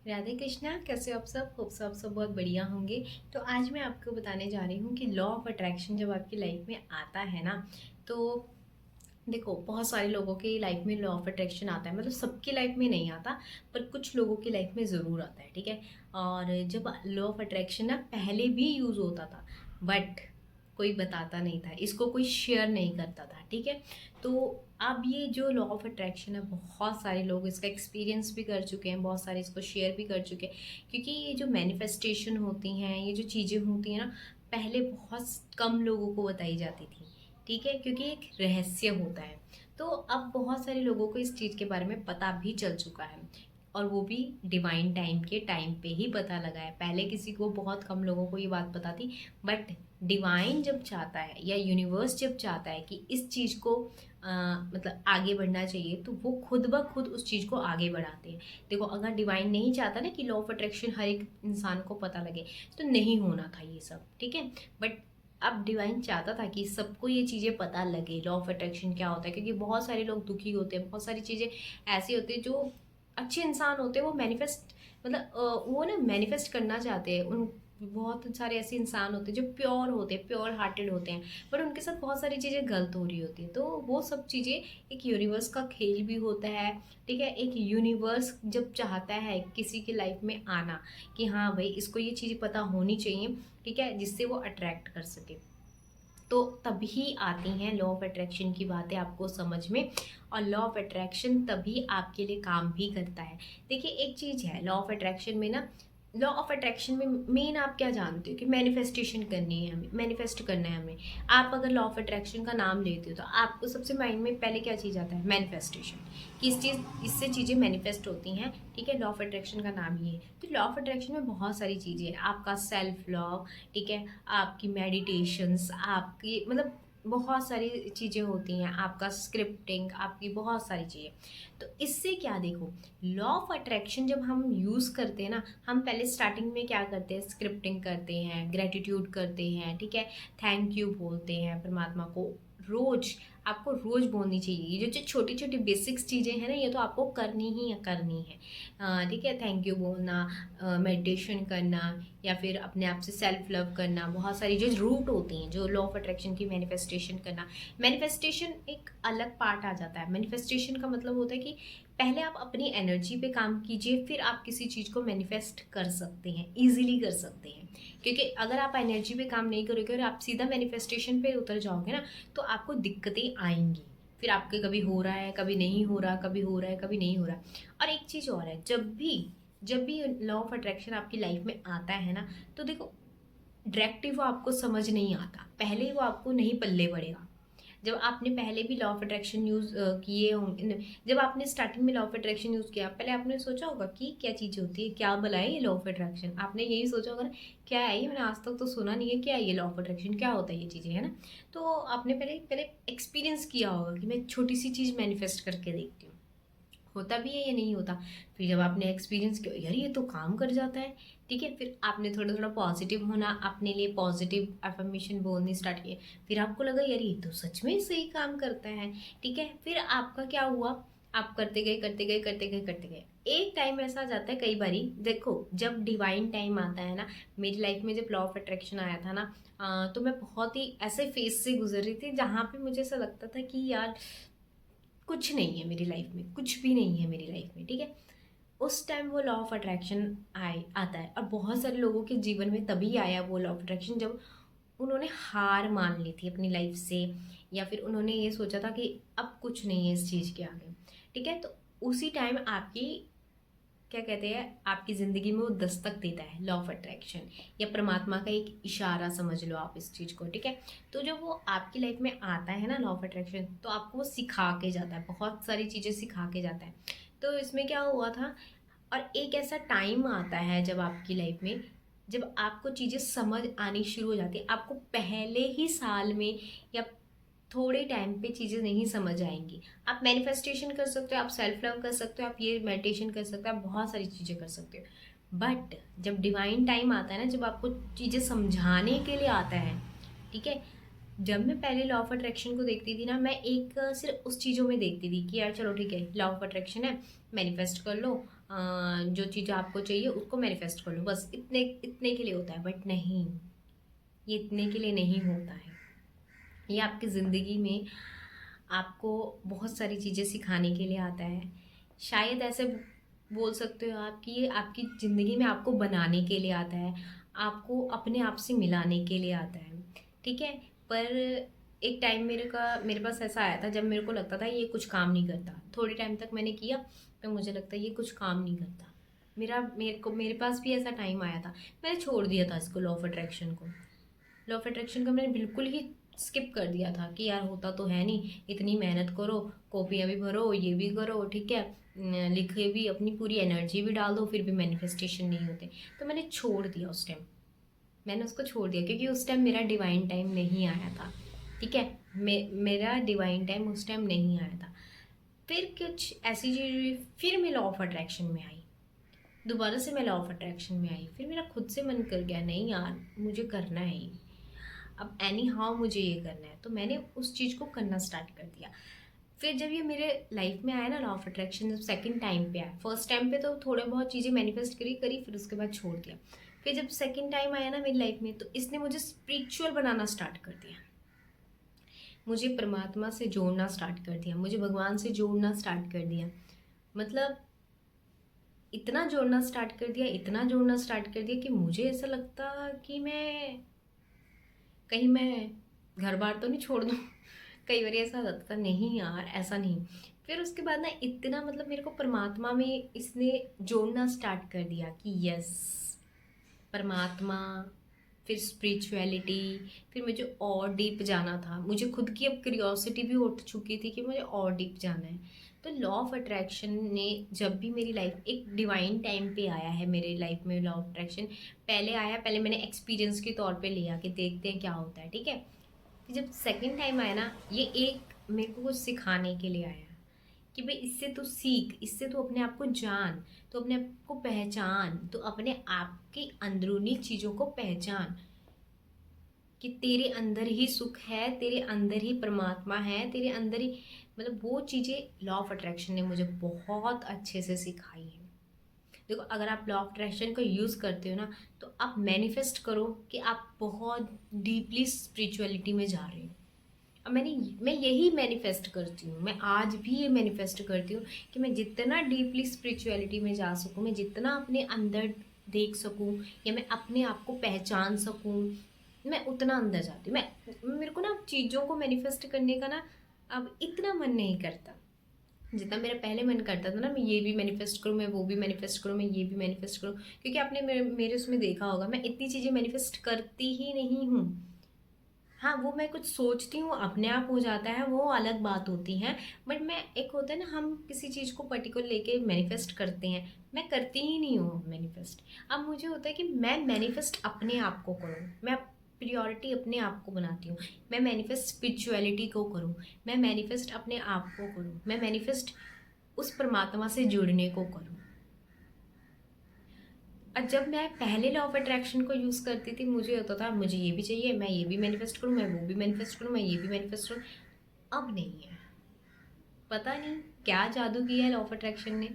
राधे कृष्णा, कैसे हो आप सब? होप सब बहुत बढ़िया होंगे। तो आज मैं आपको बताने जा रही हूँ कि लॉ ऑफ अट्रैक्शन जब आपकी लाइफ में आता है ना, तो देखो, बहुत सारे लोगों की लाइफ में लॉ ऑफ अट्रैक्शन आता है, मतलब सबकी लाइफ में नहीं आता, पर कुछ लोगों की लाइफ में ज़रूर आता है, ठीक है। और जब लॉ ऑफ अट्रैक्शन ना पहले भी यूज़ होता था, बट कोई बताता नहीं था, इसको कोई शेयर नहीं करता था, ठीक है। तो अब ये जो लॉ ऑफ अट्रैक्शन है, बहुत सारे लोग इसका एक्सपीरियंस भी कर चुके हैं, बहुत सारे इसको शेयर भी कर चुके हैं, क्योंकि ये जो मैनिफेस्टेशन होती हैं, ये जो चीज़ें होती हैं ना, पहले बहुत कम लोगों को बताई जाती थी, ठीक है, क्योंकि एक रहस्य होता है। तो अब बहुत सारे लोगों को इस चीज़ के बारे में पता भी चल चुका है, और वो भी डिवाइन टाइम के टाइम पे ही पता लगा है। पहले किसी को, बहुत कम लोगों को ये बात पता थी, बट डिवाइन जब चाहता है या यूनिवर्स जब चाहता है कि इस चीज़ को मतलब आगे बढ़ना चाहिए, तो वो खुद ब खुद उस चीज़ को आगे बढ़ाते हैं। देखो, अगर डिवाइन नहीं चाहता ना कि लॉ ऑफ अट्रैक्शन हर एक इंसान को पता लगे, तो नहीं होना था ये सब, ठीक है। बट अब डिवाइन चाहता था कि सबको ये चीज़ें पता लगे, लॉ ऑफ अट्रैक्शन क्या होता है, क्योंकि बहुत सारे लोग दुखी होते हैं, बहुत सारी चीज़ें ऐसी होती है, जो अच्छे इंसान होते हैं वो मैनिफेस्ट, मतलब वो ना मैनिफेस्ट करना चाहते हैं। उन बहुत सारे ऐसे इंसान होते हैं जो प्योर होते हैं, प्योर हार्टेड होते हैं, बट उनके साथ बहुत सारी चीज़ें गलत हो रही होती है। तो वो सब चीज़ें, एक यूनिवर्स का खेल भी होता है, ठीक है। एक यूनिवर्स जब चाहता है किसी की लाइफ में आना, कि हाँ भाई, इसको ये चीज़ पता होनी चाहिए, ठीक है, जिससे वो अट्रैक्ट कर सके, तो तभी आती हैं लॉ ऑफ अट्रैक्शन की बातें आपको समझ में। और लॉ ऑफ अट्रैक्शन तभी आपके लिए काम भी करता है। देखिए, एक चीज़ है लॉ ऑफ अट्रैक्शन में ना, लॉ ऑफ अट्रैक्शन में मेन आप क्या जानते हो कि मैनिफेस्टेशन करनी है हमें, मैनिफेस्ट करना है हमें। आप अगर लॉ ऑफ अट्रैक्शन का नाम लेते हो, तो आपको सबसे माइंड में पहले क्या चीज़ आता है? मैनिफेस्टेशन, कि इस चीज़, इससे चीज़ें मैनिफेस्ट होती हैं, ठीक है। लॉ ऑफ अट्रैक्शन का नाम ये है। तो लॉ ऑफ अट्रैक्शन में बहुत सारी चीज़ें हैं, आपका सेल्फ लव, ठीक है, आपकी मेडिटेशंस, आपकी मतलब बहुत सारी चीज़ें होती हैं, आपका स्क्रिप्टिंग, आपकी बहुत सारी चीज़ें। तो इससे क्या, देखो, लॉ ऑफ अट्रैक्शन जब हम यूज़ करते हैं ना, हम पहले स्टार्टिंग में क्या करते हैं? स्क्रिप्टिंग करते हैं, ग्रेटिट्यूड करते हैं, ठीक है, थैंक यू बोलते हैं परमात्मा को रोज़। आपको रोज़ बोलनी चाहिए ये जो छोटी छोटी बेसिक्स चीज़ें हैं ना, ये तो आपको करनी है, ठीक है। थैंक यू बोलना, मेडिटेशन करना, या फिर अपने आप से सेल्फ लव करना, बहुत सारी जो रूट होती हैं जो लॉ ऑफ अट्रैक्शन की, मैनिफेस्टेशन करना। मैनिफेस्टेशन एक अलग पार्ट आ जाता है। मैनिफेस्टेशन का मतलब होता है कि पहले आप अपनी एनर्जी पे काम कीजिए, फिर आप किसी चीज़ को मैनिफेस्ट कर सकते हैं, ईजिली कर सकते हैं। क्योंकि अगर आप एनर्जी पे काम नहीं करोगे और आप सीधा मैनिफेस्टेशन पे उतर जाओगे ना, तो आपको दिक्कतें आएंगी। फिर आपके कभी हो रहा है, कभी नहीं हो रहा, कभी हो रहा है, कभी नहीं हो रहा। और एक चीज़ और है, जब भी लॉ ऑफ अट्रैक्शन आपकी लाइफ में आता है ना, तो देखो, डायरेक्टली वो आपको समझ नहीं आता, पहले वो आपको नहीं पल्ले पड़ेगा। जब आपने पहले भी लॉ ऑफ अट्रैक्शन यूज़ किए होंगे, जब आपने स्टार्टिंग में लॉ ऑफ अट्रैक्शन यूज़ किया, पहले आपने सोचा होगा कि क्या चीज़ होती है, क्या भला है ये लॉ ऑफ अट्रैक्शन, आपने यही सोचा होगा ना, क्या है ये, मैंने आज तक तो सुना नहीं है, क्या है ये लॉ ऑफ अट्रैक्शन, क्या होता है ये चीज़ें, है ना। तो आपने पहले पहले एक्सपीरियंस किया होगा कि मैं छोटी सी चीज़ मैनिफेस्ट करके देखती हूँ, होता भी है या नहीं होता। फिर जब आपने एक्सपीरियंस किया, यार ये तो काम कर जाता है, ठीक है, फिर आपने थोड़ा थोड़ा पॉजिटिव होना, अपने लिए पॉजिटिव अफर्मेशन बोलनी स्टार्ट किए। फिर आपको लगा, यार ये तो सच में सही काम करता है, ठीक है। फिर आपका क्या हुआ? आप करते गए, करते गए, करते गए, करते गए। एक टाइम ऐसा आ जाता है, कई बारी देखो, जब डिवाइन टाइम आता है ना, मेरी लाइफ में जब लॉ ऑफ अट्रैक्शन आया था ना, तो मैं बहुत ही ऐसे फेज से गुजर रही थी जहाँ पे मुझे ऐसा लगता था कि यार कुछ नहीं है मेरी लाइफ में, कुछ भी नहीं है मेरी लाइफ में, ठीक है। उस टाइम वो लॉ ऑफ अट्रैक्शन आए आता है, और बहुत सारे लोगों के जीवन में तभी आया वो लॉ ऑफ अट्रैक्शन, जब उन्होंने हार मान ली थी अपनी लाइफ से, या फिर उन्होंने ये सोचा था कि अब कुछ नहीं है इस चीज़ के आगे, ठीक है। तो उसी टाइम आपकी, क्या कहते हैं, आपकी ज़िंदगी में वो दस्तक देता है लॉ ऑफ अट्रैक्शन, या परमात्मा का एक इशारा समझ लो आप इस चीज़ को, ठीक है। तो जब वो आपकी लाइफ में आता है ना लॉ ऑफ अट्रैक्शन, तो आपको वो सिखा के जाता है, बहुत सारी चीज़ें सिखा के जाता है। तो इसमें क्या हुआ था, और एक ऐसा टाइम आता है जब आपकी लाइफ में, जब आपको चीज़ें समझ आनी शुरू हो जाती है, आपको पहले ही साल में या थोड़े टाइम पे चीज़ें नहीं समझ आएंगी। आप मैनिफेस्टेशन कर सकते हो, आप सेल्फ लव कर सकते हो, आप ये मेडिटेशन कर सकते हो, आप बहुत सारी चीज़ें कर सकते हो। बट जब डिवाइन टाइम आता है ना, जब आपको चीज़ें समझाने के लिए आता है, ठीक है। जब मैं पहले लॉ ऑफ अट्रैक्शन को देखती थी ना, मैं एक सिर्फ उस चीज़ों में देखती थी कि यार चलो ठीक है, लॉ ऑफ अट्रैक्शन है, मैनिफेस्ट कर लो, जो चीज़ आपको चाहिए उसको मैनिफेस्ट कर लो, बस इतने इतने के लिए होता है। बट नहीं, ये इतने के लिए नहीं होता है। ये आपकी ज़िंदगी में आपको बहुत सारी चीज़ें सिखाने के लिए आता है। शायद ऐसे बोल सकते हो आप कि ये आपकी ज़िंदगी में आपको बनाने के लिए आता है, आपको अपने आप से मिलाने के लिए आता है, ठीक है? पर एक टाइम मेरे पास ऐसा आया था जब मेरे को लगता था ये कुछ काम नहीं करता। थोड़े टाइम तक मैंने किया, तो मुझे लगता है ये कुछ काम नहीं करता। मेरे पास भी ऐसा टाइम आया था, मैंने छोड़ दिया था इसको, लॉ ऑफ अट्रैक्शन को। लॉ ऑफ अट्रैक्शन का मैंने बिल्कुल ही स्किप कर दिया था कि यार होता तो है नहीं, इतनी मेहनत करो, कॉपियाँ भी भरो, ये भी करो, ठीक है, लिखे भी, अपनी पूरी एनर्जी भी डाल दो, फिर भी मैनिफेस्टेशन नहीं होते। तो मैंने छोड़ दिया उस टाइम, मैंने उसको छोड़ दिया क्योंकि उस टाइम मेरा डिवाइन टाइम नहीं आया था, ठीक है। मेरा डिवाइन टाइम उस टाइम नहीं आया था। फिर कुछ ऐसी चीज़ हुई, फिर मैं लॉ ऑफ अट्रैक्शन में आई, दोबारा से मैं लॉ ऑफ अट्रैक्शन में आई। फिर मेरा खुद से मन कर गया, नहीं यार मुझे करना है ये, अब एनी हाउ मुझे ये करना है। तो मैंने उस चीज़ को करना स्टार्ट कर दिया। फिर जब ये मेरे लाइफ में आया ना लॉ ऑफ अट्रैक्शन, जब सेकंड टाइम पे आया, फर्स्ट टाइम पे तो थोड़े बहुत चीज़ें मैनिफेस्ट करी, फिर उसके बाद छोड़ दिया। फिर जब सेकंड टाइम आया ना मेरी लाइफ में, तो इसने मुझे स्पिरिचुअल बनाना स्टार्ट कर दिया, मुझे परमात्मा से जोड़ना स्टार्ट कर दिया, मुझे भगवान से जोड़ना स्टार्ट कर दिया। मतलब इतना जोड़ना स्टार्ट कर दिया, इतना जोड़ना स्टार्ट कर दिया कि मुझे ऐसा लगता कि मैं घर बार तो नहीं छोड़ दूँ। कई बार ऐसा लगता नहीं यार, ऐसा नहीं। फिर उसके बाद ना इतना मतलब मेरे को परमात्मा में इसने जोड़ना स्टार्ट कर दिया कि यस, परमात्मा, फिर स्पिरिचुअलिटी, फिर मुझे और डीप जाना था। मुझे खुद की अब क्यूरियोसिटी भी उठ चुकी थी कि मुझे और डीप जाना है। तो लॉ ऑफ अट्रैक्शन ने जब भी मेरी लाइफ एक डिवाइन टाइम पे आया है, मेरे लाइफ में लॉ ऑफ अट्रैक्शन पहले आया, पहले मैंने एक्सपीरियंस के तौर पे लिया कि देखते हैं क्या होता है, ठीक है। फिर जब सेकंड टाइम आया ना, ये एक मेरे को कुछ सिखाने के लिए आया कि भाई इससे तू सीख, इससे तू अपने आप को जान, तो अपने आप को पहचान, तो अपने आप की अंदरूनी चीज़ों को पहचान कि तेरे अंदर ही सुख है, तेरे अंदर ही परमात्मा है, तेरे अंदर ही, मतलब वो चीज़ें लॉ ऑफ अट्रैक्शन ने मुझे बहुत अच्छे से सिखाई है। देखो अगर आप लॉ ऑफ अट्रैक्शन को यूज़ करते हो ना, तो आप मैनिफेस्ट करो कि आप बहुत डीपली स्पिरिचुअलिटी में जा रहे हो। अब मैं यही मैनिफेस्ट करती हूँ, मैं आज भी ये मैनिफेस्ट करती हूँ कि मैं जितना डीपली स्पिरिचुअलिटी में जा सकूँ, मैं जितना अपने अंदर देख सकूँ, या मैं अपने आप को पहचान सकूँ, मैं उतना अंदर जाती हूँ। मेरे को ना चीज़ों को मैनिफेस्ट करने का ना अब इतना मन नहीं करता जितना मेरा पहले मन करता था ना, मैं ये भी मैनिफेस्ट करूँ, मैं वो भी मैनिफेस्ट करूँ, मैं ये भी मैनिफेस्ट करूँ। क्योंकि आपने मेरे उसमें देखा होगा, मैं इतनी चीज़ें मैनिफेस्ट करती ही नहीं हूँ। हाँ, वो मैं कुछ सोचती हूँ अपने आप हो जाता है, वो अलग बात होती है। बट मैं, एक होता है ना हम किसी चीज़ को पर्टिकुलर लेके मैनिफेस्ट करते हैं, मैं करती ही नहीं हूँ मैनिफेस्ट। अब मुझे होता है कि मैं मैनिफेस्ट अपने आप को करूँ, मैं प्रियोरिटी अपने आप को बनाती हूँ। मैं मैनिफेस्ट स्पिरिचुअलिटी को करूँ, मैं मैनिफेस्ट अपने आप को करूँ, मैं मैनिफेस्ट उस परमात्मा से जुड़ने को करूँ। और जब मैं पहले लॉ ऑफ अट्रैक्शन को यूज़ करती थी, मुझे होता था मुझे ये भी चाहिए, मैं ये भी मैनिफेस्ट करूँ, मैं वो भी मैनिफेस्ट करूँ, मैं ये भी मैनिफेस्ट करूँ। अब नहीं है, पता नहीं क्या जादू किया है लॉ ऑफ अट्रैक्शन ने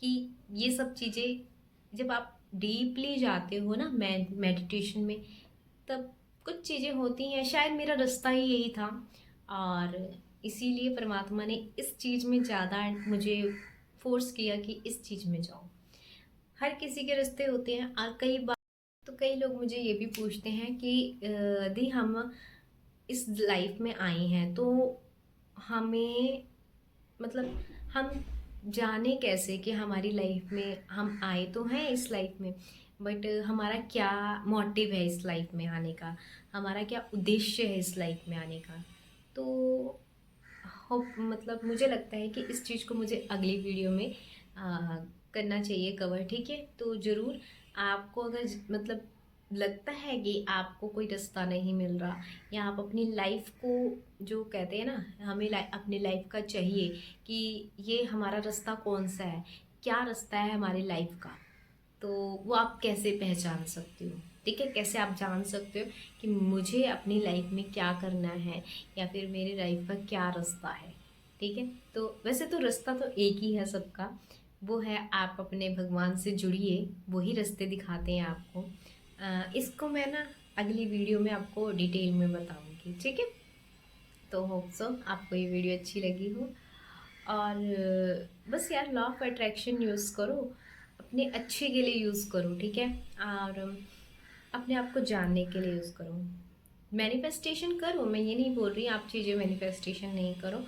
कि ये सब चीज़ें जब आप डीपली जाते हो ना मेडिटेशन में, तब कुछ चीज़ें होती हैं। शायद मेरा रास्ता ही यही था, और इसीलिए परमात्मा ने इस चीज़ में ज़्यादा मुझे फोर्स किया कि इस चीज़ में जाओ। हर किसी के रास्ते होते हैं, और कई बार तो कई लोग मुझे ये भी पूछते हैं कि दी हम इस लाइफ में आए हैं, तो हमें, मतलब हम जाने कैसे कि हमारी लाइफ में हम आए तो हैं इस लाइफ में, बट हमारा क्या मोटिव है इस लाइफ में आने का, हमारा क्या उद्देश्य है इस लाइफ में आने का। तो होप, मतलब मुझे लगता है कि इस चीज़ को मुझे अगली वीडियो में करना चाहिए कवर, ठीक है। तो ज़रूर आपको अगर मतलब लगता है कि आपको कोई रास्ता नहीं मिल रहा, या आप अपनी लाइफ को, जो कहते हैं ना हमें अपनी लाइफ का चाहिए कि ये हमारा रास्ता कौन सा है, क्या रास्ता है हमारी लाइफ का, तो वो आप कैसे पहचान सकते हो, ठीक है। कैसे आप जान सकते हो कि मुझे अपनी लाइफ में क्या करना है, या फिर मेरी लाइफ का क्या रास्ता है, ठीक है। तो वैसे तो रास्ता तो एक ही है सबका, वो है आप अपने भगवान से जुड़िए, वही रास्ते दिखाते हैं आपको। इसको मैं ना अगली वीडियो में आपको डिटेल में बताऊंगी, ठीक है। तो होप सो आपको ये वीडियो अच्छी लगी हो। और बस यार, लॉ ऑफ अट्रैक्शन यूज़ करो, अपने अच्छे के लिए यूज़ करो, ठीक है। और अपने आप को जानने के लिए यूज़ करो, मैनिफेस्टेशन करो। मैं ये नहीं बोल रही आप चीज़ें मैनिफेस्टेशन नहीं करो,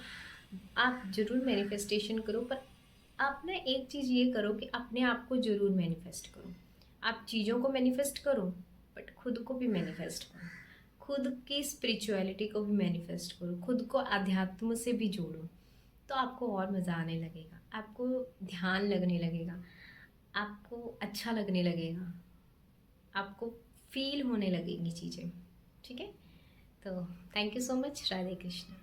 आप ज़रूर मैनिफेस्टेशन करो, पर आप ना एक चीज़ ये करो कि अपने आप को ज़रूर मैनिफेस्ट करो। आप चीज़ों को मैनिफेस्ट करो, बट खुद को भी मैनिफेस्ट करो, खुद की स्पिरिचुअलिटी को भी मैनिफेस्ट करो, खुद को अध्यात्म से भी जोड़ो। तो आपको और मज़ा आने लगेगा, आपको ध्यान लगने लगेगा, आपको अच्छा लगने लगेगा, आपको फील होने लगेंगी चीज़ें, ठीक है। तो thank you so much. Radhe Krishna.